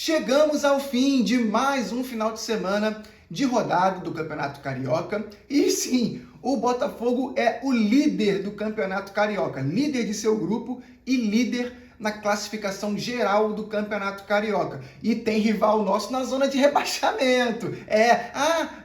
Chegamos ao fim de mais um final de semana de rodada do Campeonato Carioca. E sim, o Botafogo é o líder do Campeonato Carioca, líder de seu grupo e líder na classificação geral do Campeonato Carioca. E tem rival nosso na zona de rebaixamento.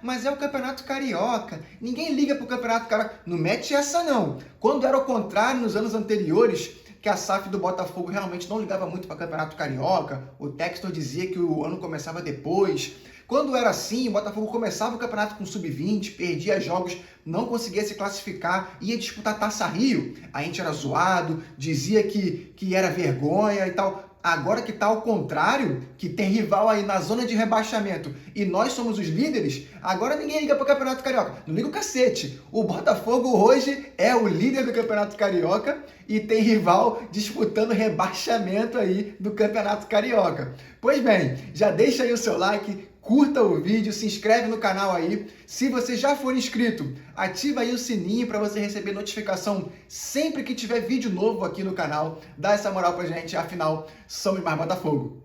Mas é o Campeonato Carioca. Ninguém liga pro Campeonato Carioca. Não mete essa não. Quando era o contrário nos anos anteriores, que a SAF do Botafogo realmente não ligava muito para o Campeonato Carioca, o Textor dizia que o ano começava depois. Quando era assim, o Botafogo começava o campeonato com sub-20, perdia jogos, não conseguia se classificar, ia disputar Taça Rio. A gente era zoado, dizia que era vergonha e tal. Agora que tá ao contrário, que tem rival aí na zona de rebaixamento e nós somos os líderes, agora ninguém liga pro Campeonato Carioca. Não liga o cacete. O Botafogo hoje é o líder do Campeonato Carioca e tem rival disputando rebaixamento aí do Campeonato Carioca. Pois bem, já deixa aí o seu like, curta o vídeo, se inscreve no canal aí. Se você já for inscrito, ativa aí o sininho para você receber notificação sempre que tiver vídeo novo aqui no canal. Dá essa moral pra gente, afinal, somos mais Botafogo.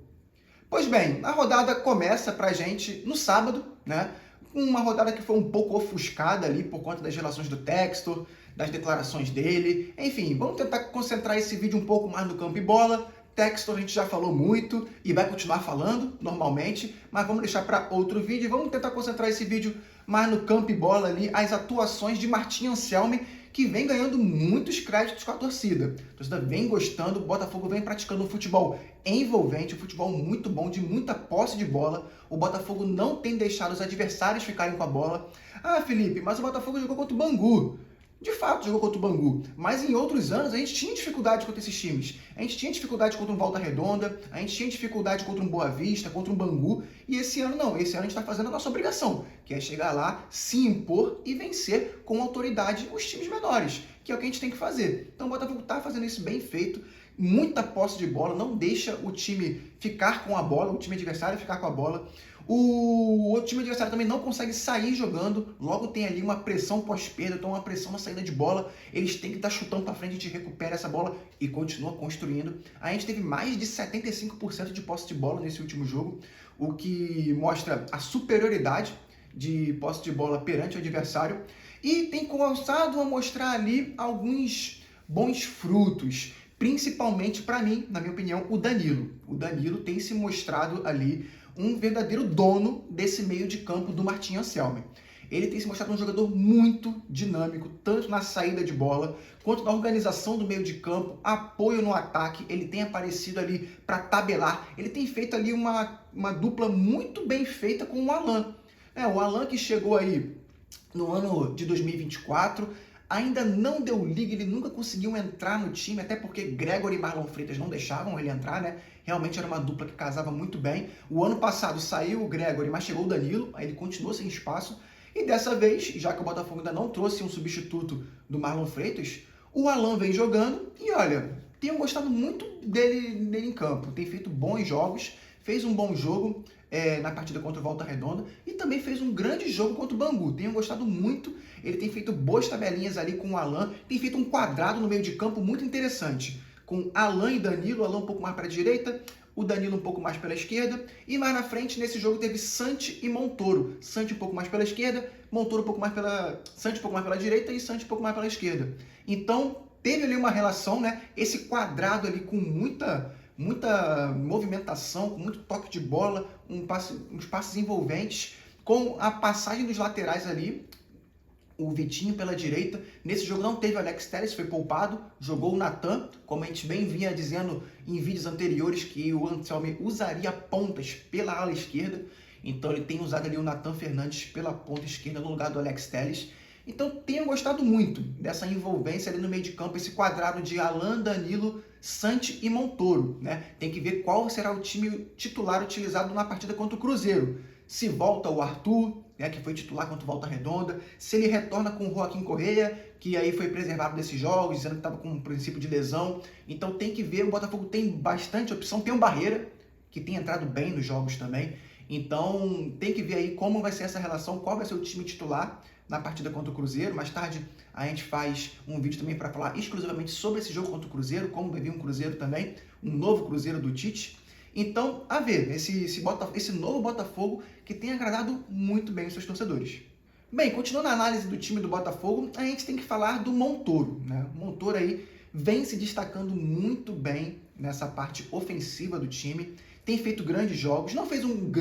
Pois bem, a rodada começa pra gente no sábado, né? Uma rodada que foi um pouco ofuscada ali por conta das relações do Textor, das declarações dele. Enfim, vamos tentar concentrar esse vídeo um pouco mais no campo e bola. Textor a gente já falou muito e vai continuar falando normalmente, mas vamos deixar para outro vídeo e vamos tentar concentrar esse vídeo mais no campo e bola ali, as atuações de Martim Anselmi, que vem ganhando muitos créditos com a torcida. A torcida vem gostando, o Botafogo vem praticando um futebol envolvente, um futebol muito bom, de muita posse de bola. O Botafogo não tem deixado os adversários ficarem com a bola. Ah, Felipe, mas o Botafogo jogou contra o Bangu. De fato, jogou contra o Bangu, mas em outros anos a gente tinha dificuldade contra esses times. A gente tinha dificuldade contra um Volta Redonda, a gente tinha dificuldade contra um Boa Vista, contra um Bangu, e esse ano não. Esse ano a gente está fazendo a nossa obrigação, que é chegar lá, se impor e vencer com autoridade os times menores, que é o que a gente tem que fazer. Então o Botafogo está fazendo isso bem feito, muita posse de bola, não deixa o time ficar com a bola, o time adversário ficar com a bola. O outro time adversário também não consegue sair jogando, logo tem ali uma pressão pós-perda, então uma pressão na saída de bola, eles têm que estar chutando para frente, a gente recupera essa bola e continua construindo. A gente teve mais de 75% de posse de bola nesse último jogo, o que mostra a superioridade de posse de bola perante o adversário e tem começado a mostrar ali alguns bons frutos, principalmente para mim, na minha opinião, o Danilo. O Danilo tem se mostrado ali um verdadeiro dono desse meio de campo do Martim Anselmi. Ele tem se mostrado um jogador muito dinâmico, tanto na saída de bola, quanto na organização do meio de campo, apoio no ataque. Ele tem aparecido ali para tabelar. Ele tem feito ali uma dupla muito bem feita com o Alan. O Alan que chegou aí no ano de 2024, ainda não deu liga, ele nunca conseguiu entrar no time, até porque Gregory e Marlon Freitas não deixavam ele entrar, né? Realmente era uma dupla que casava muito bem. O ano passado saiu o Gregory, mas chegou o Danilo, aí ele continuou sem espaço. E dessa vez, já que o Botafogo ainda não trouxe um substituto do Marlon Freitas, o Alan vem jogando e olha, tenho gostado muito dele em campo. Tem feito bons jogos, fez um bom jogo na partida contra o Volta Redonda e também fez um grande jogo contra o Bangu. Tenho gostado muito, ele tem feito boas tabelinhas ali com o Alan, tem feito um quadrado no meio de campo muito interessante, com Alan e Danilo, Alan um pouco mais para a direita, o Danilo um pouco mais pela esquerda, e mais na frente nesse jogo teve Santi e Montoro. Santi um pouco mais pela esquerda, Montoro um pouco mais pela... Santi um pouco mais pela direita e Santi um pouco mais pela esquerda. Então, teve ali uma relação, né? Esse quadrado ali com muita movimentação, com muito toque de bola, uns passes envolventes, com a passagem dos laterais ali, o Vitinho pela direita. Nesse jogo não teve o Alex Telles, foi poupado, jogou o Natan, como a gente bem vinha dizendo em vídeos anteriores, que o Anselmi usaria pontas pela ala esquerda, então ele tem usado ali o Natan Fernandes pela ponta esquerda no lugar do Alex Telles. Então tenho gostado muito dessa envolvência ali no meio de campo, esse quadrado de Alan, Danilo, Santi e Montoro, né? Tem que ver qual será o time titular utilizado na partida contra o Cruzeiro. Se volta o Arthur, né, que foi titular contra o Volta Redonda, se ele retorna com o Joaquim Correa, que aí foi preservado desses jogos, dizendo que estava com um princípio de lesão. Então tem que ver, o Botafogo tem bastante opção, tem o Barreira, que tem entrado bem nos jogos também. Então tem que ver aí como vai ser essa relação, qual vai ser o time titular na partida contra o Cruzeiro. Mais tarde a gente faz um vídeo também para falar exclusivamente sobre esse jogo contra o Cruzeiro, como vai vir um Cruzeiro também, um novo Cruzeiro do Tite. Então, a ver, esse novo Botafogo que tem agradado muito bem os seus torcedores. Bem, continuando a análise do time do Botafogo, a gente tem que falar do Montoro, né? O Montoro aí vem se destacando muito bem nessa parte ofensiva do time, tem feito grandes jogos, não fez um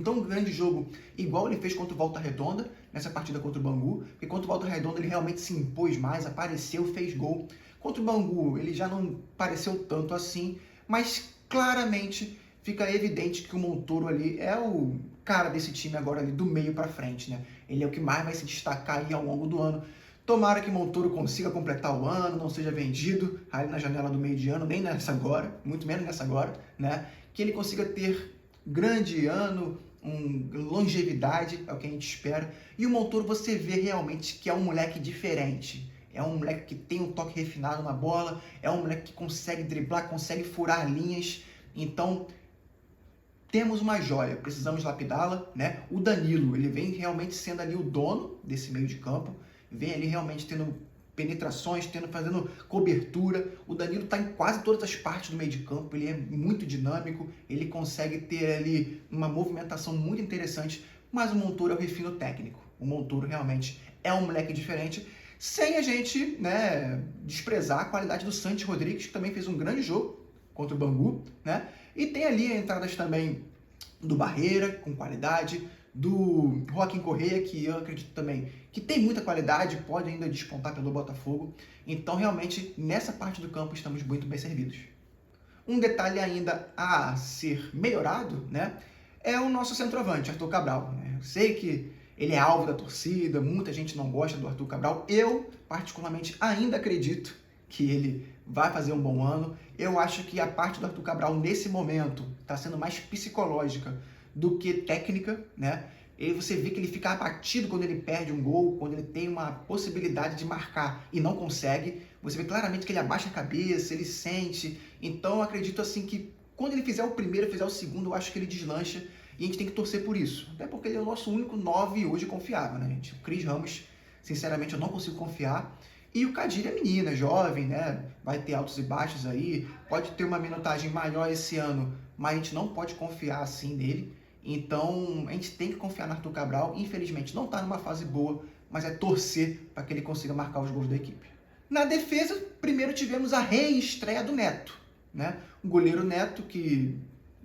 tão grande jogo igual ele fez contra o Volta Redonda, nessa partida contra o Bangu, porque contra o Volta Redonda ele realmente se impôs mais, apareceu, fez gol. Contra o Bangu ele já não pareceu tanto assim, mas claramente fica evidente que o Montoro ali é o cara desse time agora ali do meio para frente, né? Ele é o que mais vai se destacar aí ao longo do ano. Tomara que Montoro consiga completar o ano, não seja vendido ali na janela do meio de ano, nem nessa agora, muito menos nessa agora, né? Que ele consiga ter grande ano, longevidade, é o que a gente espera. E o Montoro você vê realmente que é um moleque diferente. É um moleque que tem um toque refinado na bola, é um moleque que consegue driblar, consegue furar linhas. Então, temos uma joia, precisamos lapidá-la, né? O Danilo, ele vem realmente sendo ali o dono desse meio de campo, vem ali realmente tendo penetrações, fazendo cobertura. O Danilo está em quase todas as partes do meio de campo, ele é muito dinâmico, ele consegue ter ali uma movimentação muito interessante, mas o Montoro é o refino técnico. O Montoro realmente é um moleque diferente, sem a gente, né, desprezar a qualidade do Santi Rodrigues, que também fez um grande jogo contra o Bangu, né? E tem ali entradas também do Barreira, com qualidade, do Joaquim Correia, que eu acredito também que tem muita qualidade, pode ainda despontar pelo Botafogo. Então, realmente, nessa parte do campo estamos muito bem servidos. Um detalhe ainda a ser melhorado, né, é o nosso centroavante, Arthur Cabral, né? Eu sei que ele é alvo da torcida, muita gente não gosta do Arthur Cabral. Eu, particularmente, ainda acredito que ele vai fazer um bom ano. Eu acho que a parte do Arthur Cabral, nesse momento, está sendo mais psicológica do que técnica, né? E você vê que ele fica abatido quando ele perde um gol, quando ele tem uma possibilidade de marcar e não consegue. Você vê claramente que ele abaixa a cabeça, ele sente. Então, eu acredito assim que quando ele fizer o primeiro, fizer o segundo, eu acho que ele deslancha e a gente tem que torcer por isso. Até porque ele é o nosso único 9 hoje confiável, né, gente? O Cris Ramos, sinceramente, eu não consigo confiar. E o Kadir é menina, é jovem, né? Vai ter altos e baixos aí, pode ter uma minutagem maior esse ano, mas a gente não pode confiar assim nele. Então, a gente tem que confiar no Arthur Cabral. Infelizmente, não está numa fase boa, mas é torcer para que ele consiga marcar os gols da equipe. Na defesa, primeiro tivemos a reestreia do Neto, né? O goleiro Neto, que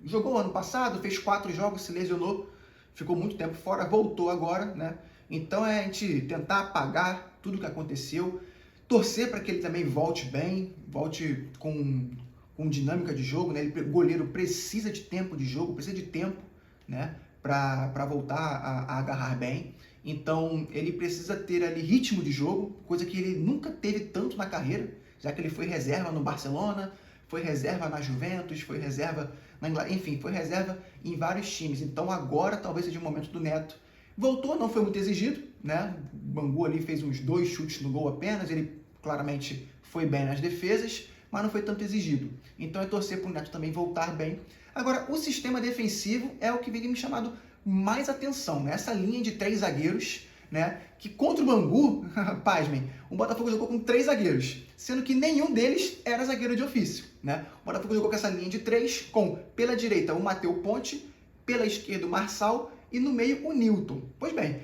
jogou ano passado, fez 4 jogos, se lesionou, ficou muito tempo fora, voltou agora, né? Então, é a gente tentar apagar tudo o que aconteceu, torcer para que ele também volte bem, volte com dinâmica de jogo, né? O goleiro precisa de tempo de jogo, precisa de tempo, né, para voltar a agarrar bem. Então, ele precisa ter ali ritmo de jogo, coisa que ele nunca teve tanto na carreira, já que ele foi reserva no Barcelona, foi reserva na Juventus, foi reserva na Inglaterra, enfim, foi reserva em vários times. Então, agora talvez seja o momento do Neto. Voltou, não foi muito exigido, né? O Bangu ali fez uns 2 chutes no gol apenas, ele claramente foi bem nas defesas, mas não foi tanto exigido. Então, é torcer para o Neto também voltar bem. Agora, o sistema defensivo é o que vem me chamando mais atenção, né? Essa linha de 3 zagueiros, né? Que contra o Bangu, pasmem, o Botafogo jogou com 3 zagueiros, sendo que nenhum deles era zagueiro de ofício, né? O Botafogo jogou com essa linha de 3, com pela direita o Matheus Ponte, pela esquerda o Marçal e no meio o Nilton. Pois bem,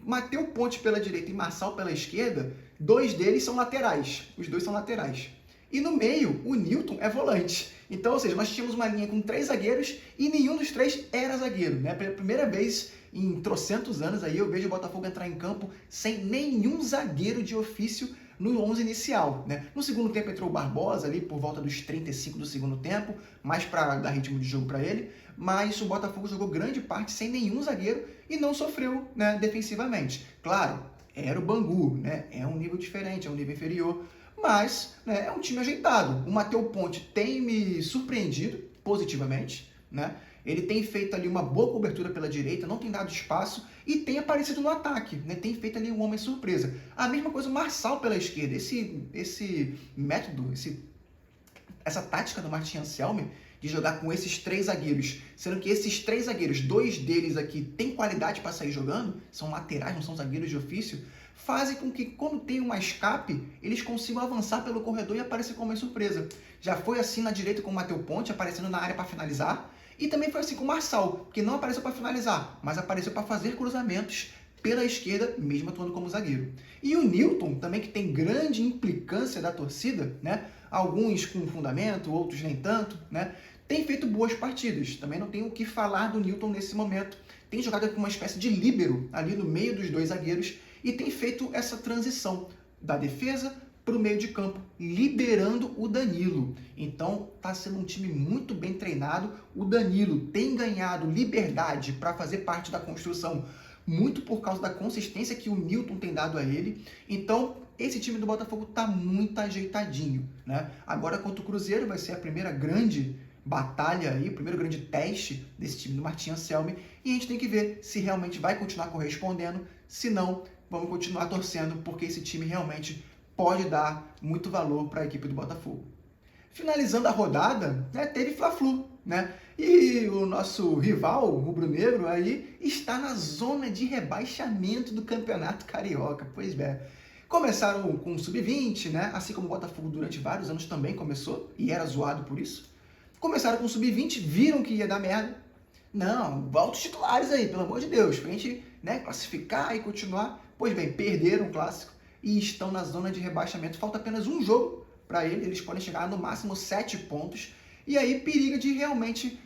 Matheus Ponte pela direita e Marçal pela esquerda, 2 deles são laterais, os 2 são laterais. E no meio, o Nilton é volante. Então, ou seja, nós tínhamos uma linha com 3 zagueiros e nenhum dos 3 era zagueiro, né? Pela primeira vez em trocentos anos aí eu vejo o Botafogo entrar em campo sem nenhum zagueiro de ofício no 11 inicial, né? No segundo tempo entrou o Barbosa ali por volta dos 35 do segundo tempo, mais para dar ritmo de jogo para ele, mas o Botafogo jogou grande parte sem nenhum zagueiro e não sofreu, né, defensivamente. Claro, era o Bangu, né? É um nível diferente, é um nível inferior, mas, né, é um time ajeitado. O Matheus Ponte tem me surpreendido positivamente, né? Ele tem feito ali uma boa cobertura pela direita, não tem dado espaço e tem aparecido no ataque, né? Tem feito ali um homem surpresa. A mesma coisa o Marçal pela esquerda. Esse método, essa tática do Martin Anselmi de jogar com esses 3 zagueiros, sendo que esses 3 zagueiros, 2 deles aqui têm qualidade para sair jogando, são laterais, não são zagueiros de ofício, fazem com que, quando tem uma escape, eles consigam avançar pelo corredor e aparecer como uma surpresa. Já foi assim na direita com o Matheus Ponte, aparecendo na área para finalizar, E também foi assim com o Marçal, que não apareceu para finalizar, mas apareceu para fazer cruzamentos pela esquerda, mesmo atuando como zagueiro. E o Newton, também que tem grande implicância da torcida, né? Alguns com fundamento, outros nem tanto, né? Tem feito boas partidas. Também não tenho o que falar do Newton nesse momento. Tem jogado com uma espécie de líbero ali no meio dos dois zagueiros e tem feito essa transição da defesa para o meio de campo, liberando o Danilo. Então, está sendo um time muito bem treinado. O Danilo tem ganhado liberdade para fazer parte da construção, muito por causa da consistência que o Newton tem dado a ele. Então, esse time do Botafogo está muito ajeitadinho, né? Agora, contra o Cruzeiro, vai ser a primeira grande batalha aí, o primeiro grande teste desse time do Martim Anselmi, e a gente tem que ver se realmente vai continuar correspondendo. Se não, vamos continuar torcendo, porque esse time realmente pode dar muito valor para a equipe do Botafogo. Finalizando a rodada, né, teve Fla-Flu, né? E o nosso rival, o rubro-negro, aí está na zona de rebaixamento do Campeonato Carioca. Pois bem, começaram com o Sub-20, né? Assim como o Botafogo durante vários anos também começou e era zoado por isso. Começaram com o Sub-20, viram que ia dar merda. Não, volta os titulares aí, pelo amor de Deus, pra gente, né, classificar e continuar. Pois bem, perderam o clássico e estão na zona de rebaixamento. Falta apenas um jogo para eles podem chegar no máximo 7 pontos. E aí periga de realmente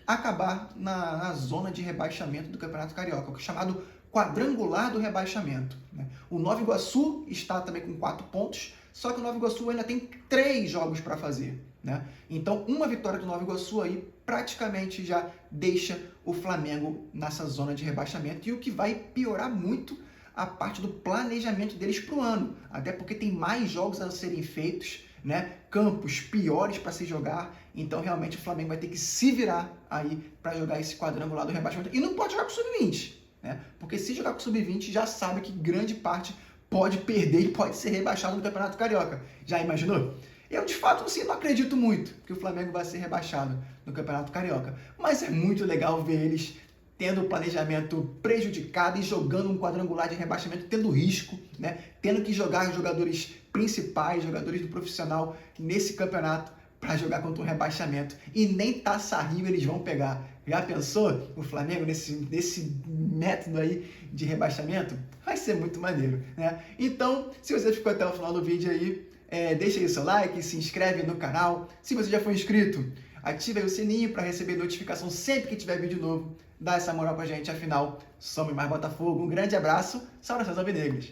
acabar na zona de rebaixamento do Campeonato Carioca, o chamado quadrangular do rebaixamento, né? O Nova Iguaçu está também com 4 pontos, só que o Nova Iguaçu ainda tem 3 jogos para fazer, né? Então, uma vitória do Nova Iguaçu aí praticamente já deixa o Flamengo nessa zona de rebaixamento, e o que vai piorar muito a parte do planejamento deles para o ano, até porque tem mais jogos a serem feitos, né? Campos piores para se jogar, então realmente o Flamengo vai ter que se virar aí para jogar esse quadrangular do rebaixamento, e não pode jogar com o Sub-20, né? Porque se jogar com o Sub-20 já sabe que grande parte pode perder e pode ser rebaixado no Campeonato Carioca. Já imaginou? Eu, de fato, assim, não acredito muito que o Flamengo vai ser rebaixado no Campeonato Carioca, mas é muito legal ver eles tendo o planejamento prejudicado e jogando um quadrangular de rebaixamento, tendo risco, né? Tendo que jogar jogadores principais, jogadores do profissional nesse campeonato para jogar contra um rebaixamento. E nem Taça Rio eles vão pegar. Já pensou o Flamengo nesse método aí de rebaixamento? Vai ser muito maneiro, né? Então, se você ficou até o final do vídeo aí, deixa aí o seu like, se inscreve no canal. Se você já foi inscrito, ative aí o sininho para receber notificação sempre que tiver vídeo novo. Dá essa moral pra gente, afinal, somos mais Botafogo. Um grande abraço, saudações alvinegras.